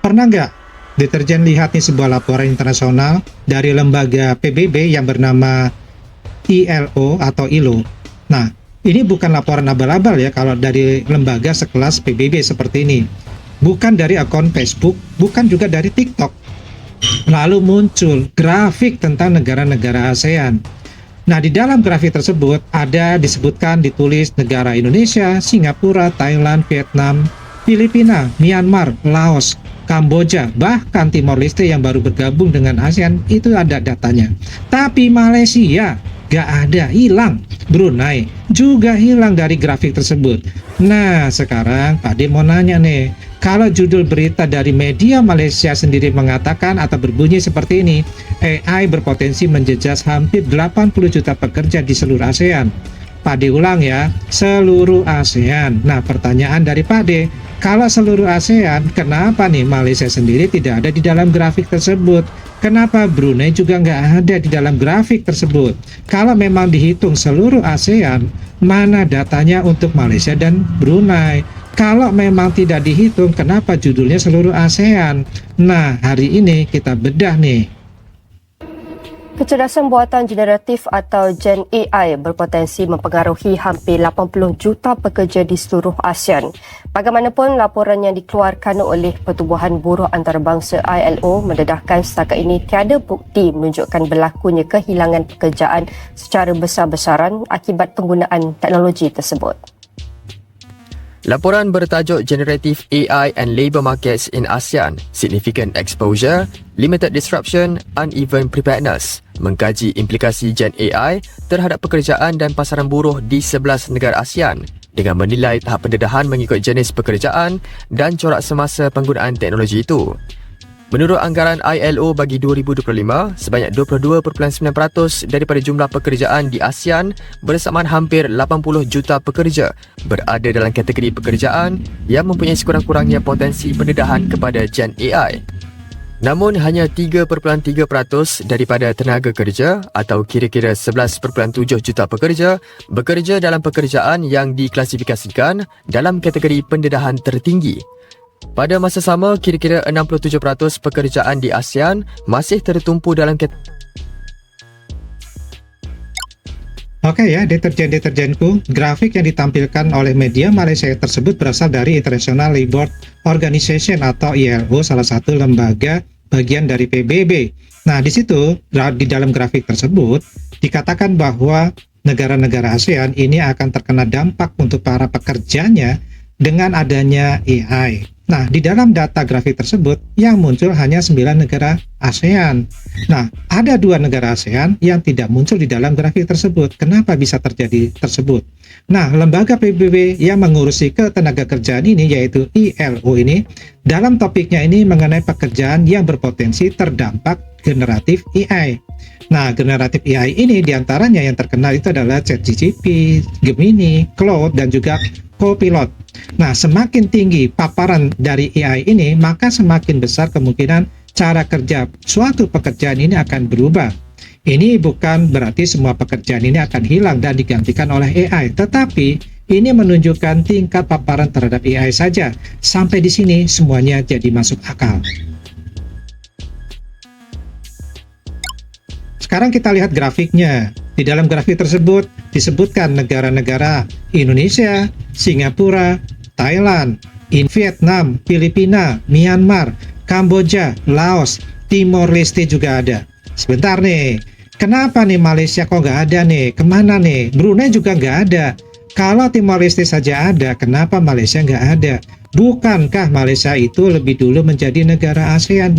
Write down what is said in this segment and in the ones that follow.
Pernah nggak deterjen lihat nih sebuah laporan internasional dari lembaga PBB yang bernama ILO atau ILO? Nah, ini bukan laporan abal-abal ya kalau dari lembaga sekelas PBB seperti ini. Bukan dari akun Facebook, bukan juga dari TikTok. Lalu muncul grafik tentang negara-negara ASEAN. Nah, di dalam grafik tersebut ada disebutkan ditulis negara Indonesia, Singapura, Thailand, Vietnam, Filipina, Myanmar, Laos, Kamboja, bahkan Timor Leste yang baru bergabung dengan ASEAN itu ada datanya. Tapi Malaysia gak ada, hilang. Brunei juga hilang dari grafik tersebut. Nah, sekarang Pak De mau nanya nih, kalau judul berita dari media Malaysia sendiri mengatakan atau berbunyi seperti ini, AI berpotensi menjejas hampir 80 juta pekerja di seluruh ASEAN. Pak De ulang ya, seluruh ASEAN. Nah, pertanyaan dari Pak De, kalau seluruh ASEAN, kenapa nih Malaysia sendiri tidak ada di dalam grafik tersebut? Kenapa Brunei juga nggak ada di dalam grafik tersebut? Kalau memang dihitung seluruh ASEAN, mana datanya untuk Malaysia dan Brunei? Kalau memang tidak dihitung, kenapa judulnya seluruh ASEAN? Nah, hari ini kita bedah nih. Kecerdasan buatan generatif atau Gen AI berpotensi mempengaruhi hampir 80 juta pekerja di seluruh ASEAN. Bagaimanapun, laporan yang dikeluarkan oleh Pertubuhan Buruh Antarabangsa ILO mendedahkan setakat ini tiada bukti menunjukkan berlakunya kehilangan pekerjaan secara besar-besaran akibat penggunaan teknologi tersebut. Laporan bertajuk Generative AI and Labour Markets in ASEAN, Significant Exposure, Limited Disruption, Uneven Preparedness mengkaji implikasi Gen AI terhadap pekerjaan dan pasaran buruh di 11 negara ASEAN dengan menilai tahap pendedahan mengikut jenis pekerjaan dan corak semasa penggunaan teknologi itu. Menurut anggaran ILO bagi 2025, sebanyak 22.9% daripada jumlah pekerjaan di ASEAN bersamaan hampir 80 juta pekerja berada dalam kategori pekerjaan yang mempunyai sekurang-kurangnya potensi pendedahan kepada Gen AI. Namun hanya 3.3% daripada tenaga kerja atau kira-kira 11.7 juta pekerja bekerja dalam pekerjaan yang diklasifikasikan dalam kategori pendedahan tertinggi. Pada masa sama, kira-kira 67% pekerjaan di ASEAN masih tertumpu dalam Oke ya, deterjen-deterjenku, grafik yang ditampilkan oleh media Malaysia tersebut berasal dari International Labour Organization atau ILO, salah satu lembaga bagian dari PBB. Nah, di situ, di dalam grafik tersebut, dikatakan bahwa negara-negara ASEAN ini akan terkena dampak untuk para pekerjanya dengan adanya AI. Nah, di dalam data grafik tersebut yang muncul hanya 9 negara ASEAN. Nah, ada 2 negara ASEAN yang tidak muncul di dalam grafik tersebut. Kenapa bisa terjadi tersebut? Nah, lembaga PBB yang mengurusi ketenaga kerjaan ini yaitu ILO ini dalam topiknya ini mengenai pekerjaan yang berpotensi terdampak generatif AI. Nah, generatif AI ini diantaranya yang terkenal itu adalah ChatGPT, Gemini, Claude, dan juga Copilot. Nah, semakin tinggi paparan dari AI ini, maka semakin besar kemungkinan cara kerja suatu pekerjaan ini akan berubah. Ini bukan berarti semua pekerjaan ini akan hilang dan digantikan oleh AI, tetapi ini menunjukkan tingkat paparan terhadap AI saja. Sampai di sini semuanya jadi masuk akal. Sekarang kita lihat grafiknya. Di dalam grafik tersebut disebutkan negara-negara Indonesia, Singapura, Thailand, Vietnam, Filipina, Myanmar, Kamboja, Laos, Timor Leste juga ada. Sebentar nih, kenapa nih Malaysia kok nggak ada nih? Kemana nih? Brunei juga nggak ada. Kalau Timor Leste saja ada, kenapa Malaysia nggak ada? Bukankah Malaysia itu lebih dulu menjadi negara ASEAN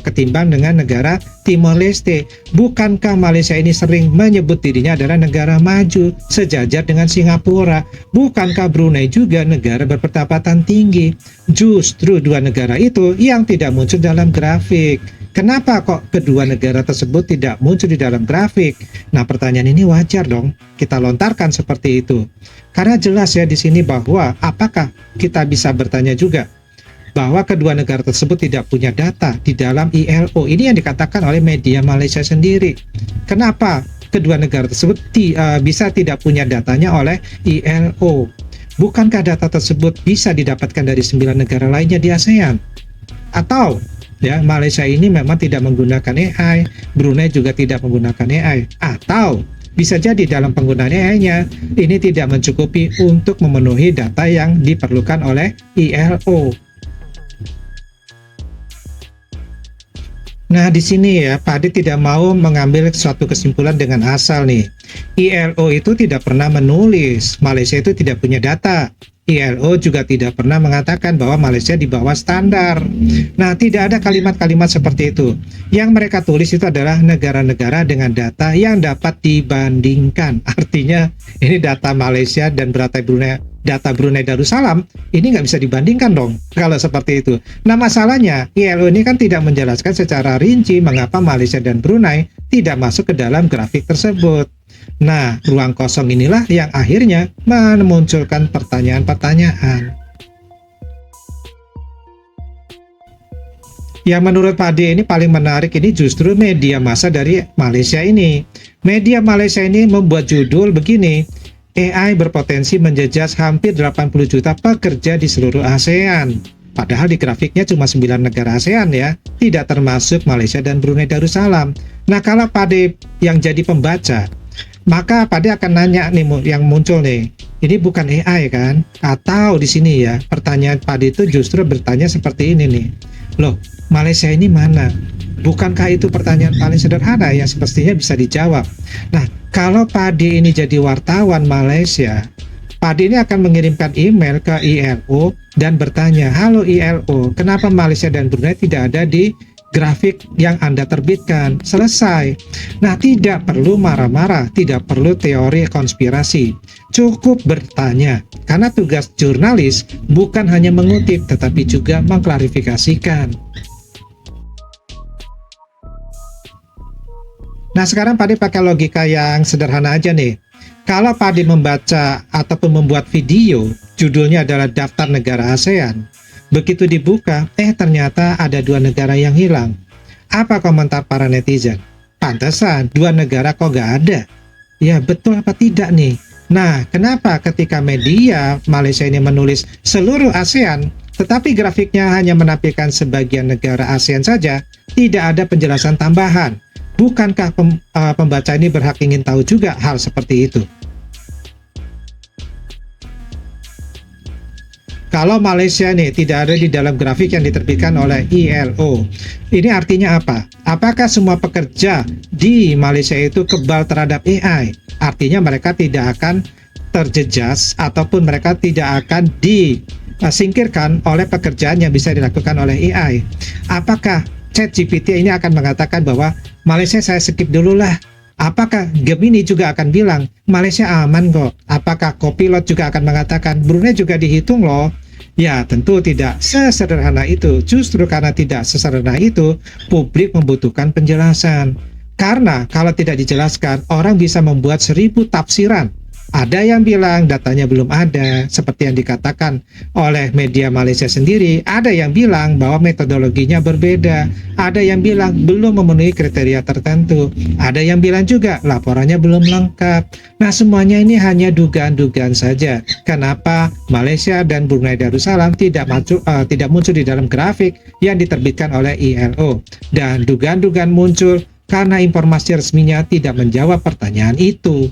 ketimbang dengan negara Timor Leste? Bukankah Malaysia ini sering menyebut dirinya adalah negara maju sejajar dengan Singapura? Bukankah Brunei juga negara berpendapatan tinggi? Justru 2 negara itu yang tidak muncul dalam grafik. Kenapa kok kedua negara tersebut tidak muncul di dalam grafik? Nah, pertanyaan ini wajar dong kita lontarkan seperti itu. Karena jelas ya di sini bahwa apakah kita bisa bertanya juga bahwa kedua negara tersebut tidak punya data di dalam ILO. Ini yang dikatakan oleh media Malaysia sendiri. Kenapa kedua negara tersebut bisa tidak punya datanya oleh ILO? Bukankah data tersebut bisa didapatkan dari 9 negara lainnya di ASEAN? Atau ya Malaysia ini memang tidak menggunakan AI, Brunei juga tidak menggunakan AI, atau bisa jadi dalam penggunaan AI-nya ini tidak mencukupi untuk memenuhi data yang diperlukan oleh ILO. Nah, di sini ya, Pak Ade tidak mau mengambil suatu kesimpulan dengan asal nih. ILO itu tidak pernah menulis Malaysia itu tidak punya data. ILO juga tidak pernah mengatakan bahwa Malaysia di bawah standar. Nah, tidak ada kalimat-kalimat seperti itu. Yang mereka tulis itu adalah negara-negara dengan data yang dapat dibandingkan. Artinya, ini data Malaysia dan data Brunei Darussalam, ini nggak bisa dibandingkan dong kalau seperti itu. Nah, masalahnya, ILO ini kan tidak menjelaskan secara rinci mengapa Malaysia dan Brunei tidak masuk ke dalam grafik tersebut. Nah, ruang kosong inilah yang akhirnya memunculkan pertanyaan-pertanyaan. Yang menurut Pak Ade ini paling menarik ini justru media massa dari Malaysia ini. Media Malaysia ini membuat judul begini, AI berpotensi menjejas hampir 80 juta pekerja di seluruh ASEAN. Padahal di grafiknya cuma 9 negara ASEAN ya, tidak termasuk Malaysia dan Brunei Darussalam. Nah, kalau Pak Ade yang jadi pembaca, maka Pak Ade akan nanya nih yang muncul nih, ini bukan AI kan? Atau di sini ya, pertanyaan Pak Ade itu justru bertanya seperti ini nih, loh Malaysia ini mana? Bukankah itu pertanyaan paling sederhana yang semestinya bisa dijawab? Nah, kalau Pak Ade ini jadi wartawan Malaysia, Pak Ade ini akan mengirimkan email ke ILO dan bertanya, halo ILO, kenapa Malaysia dan Brunei tidak ada di grafik yang Anda terbitkan? Selesai. Nah, tidak perlu marah-marah, tidak perlu teori konspirasi. Cukup bertanya, karena tugas jurnalis bukan hanya mengutip, tetapi juga mengklarifikasikan. Nah, sekarang Pak Ade pakai logika yang sederhana aja nih. Kalau Pak Ade membaca ataupun membuat video, judulnya adalah Daftar Negara ASEAN. Begitu dibuka, ternyata ada 2 negara yang hilang. Apa komentar para netizen? Pantesan, 2 negara kok gak ada? Ya, betul apa tidak nih? Nah, kenapa ketika media Malaysia ini menulis seluruh ASEAN, tetapi grafiknya hanya menampilkan sebagian negara ASEAN saja, tidak ada penjelasan tambahan? Bukankah pembaca ini berhak ingin tahu juga hal seperti itu? Kalau Malaysia nih tidak ada di dalam grafik yang diterbitkan oleh ILO, ini artinya apa? Apakah semua pekerja di Malaysia itu kebal terhadap AI? Artinya mereka tidak akan terjejas ataupun mereka tidak akan disingkirkan oleh pekerjaan yang bisa dilakukan oleh AI. Apakah ChatGPT ini akan mengatakan bahwa Malaysia saya skip dulu lah? Apakah Gemini juga akan bilang Malaysia aman kok? Apakah Copilot juga akan mengatakan Brunei juga dihitung loh? Ya, tentu tidak sesederhana itu. Justru karena tidak sesederhana itu, publik membutuhkan penjelasan. Karena kalau tidak dijelaskan, orang bisa membuat 1000 tafsiran. Ada yang bilang datanya belum ada, seperti yang dikatakan oleh media Malaysia sendiri. Ada yang bilang bahwa metodologinya berbeda. Ada yang bilang belum memenuhi kriteria tertentu. Ada yang bilang juga laporannya belum lengkap. Nah, semuanya ini hanya dugaan-dugaan saja. Kenapa Malaysia dan Brunei Darussalam tidak muncul di dalam grafik yang diterbitkan oleh ILO? Dan dugaan-dugaan muncul karena informasi resminya tidak menjawab pertanyaan itu.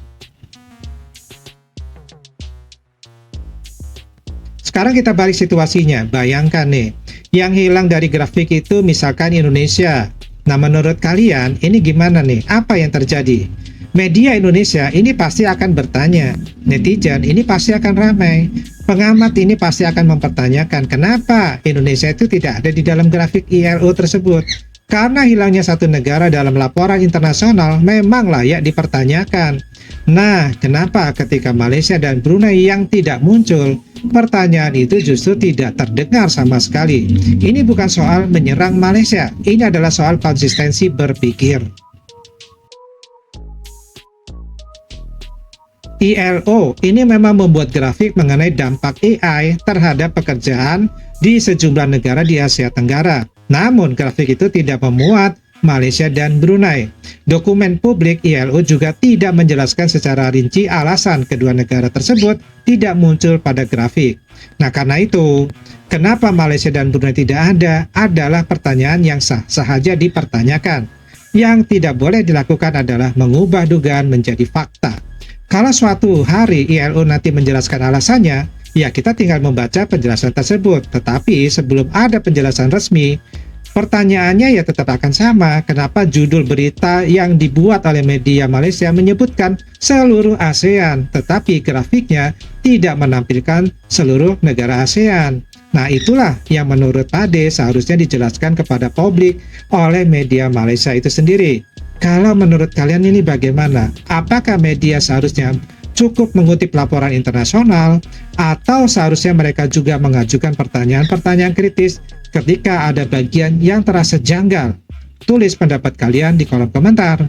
Sekarang kita balik situasinya, bayangkan nih, yang hilang dari grafik itu misalkan Indonesia. Nah, menurut kalian ini gimana nih? Apa yang terjadi? Media Indonesia ini pasti akan bertanya, netizen ini pasti akan ramai, pengamat ini pasti akan mempertanyakan kenapa Indonesia itu tidak ada di dalam grafik ILO tersebut. Karena hilangnya satu negara dalam laporan internasional memang layak dipertanyakan. Nah, kenapa ketika Malaysia dan Brunei yang tidak muncul, pertanyaan itu justru tidak terdengar sama sekali? Ini bukan soal menyerang Malaysia, ini adalah soal konsistensi berpikir. ILO ini memang membuat grafik mengenai dampak AI terhadap pekerjaan di sejumlah negara di Asia Tenggara. Namun, grafik itu tidak memuat Malaysia dan Brunei. Dokumen publik ILO juga tidak menjelaskan secara rinci alasan kedua negara tersebut tidak muncul pada grafik. Nah, karena itu, kenapa Malaysia dan Brunei tidak ada adalah pertanyaan yang sah-sah saja dipertanyakan. Yang tidak boleh dilakukan adalah mengubah dugaan menjadi fakta. Kalau suatu hari ILO nanti menjelaskan alasannya, ya kita tinggal membaca penjelasan tersebut. Tetapi sebelum ada penjelasan resmi, pertanyaannya ya tetap akan sama. Kenapa judul berita yang dibuat oleh media Malaysia menyebutkan seluruh ASEAN, tetapi grafiknya tidak menampilkan seluruh negara ASEAN? Nah, itulah yang menurut Ade seharusnya dijelaskan kepada publik oleh media Malaysia itu sendiri. Kalau menurut kalian ini bagaimana? Apakah media seharusnya cukup mengutip laporan internasional atau seharusnya mereka juga mengajukan pertanyaan-pertanyaan kritis ketika ada bagian yang terasa janggal? Tulis pendapat kalian di kolom komentar.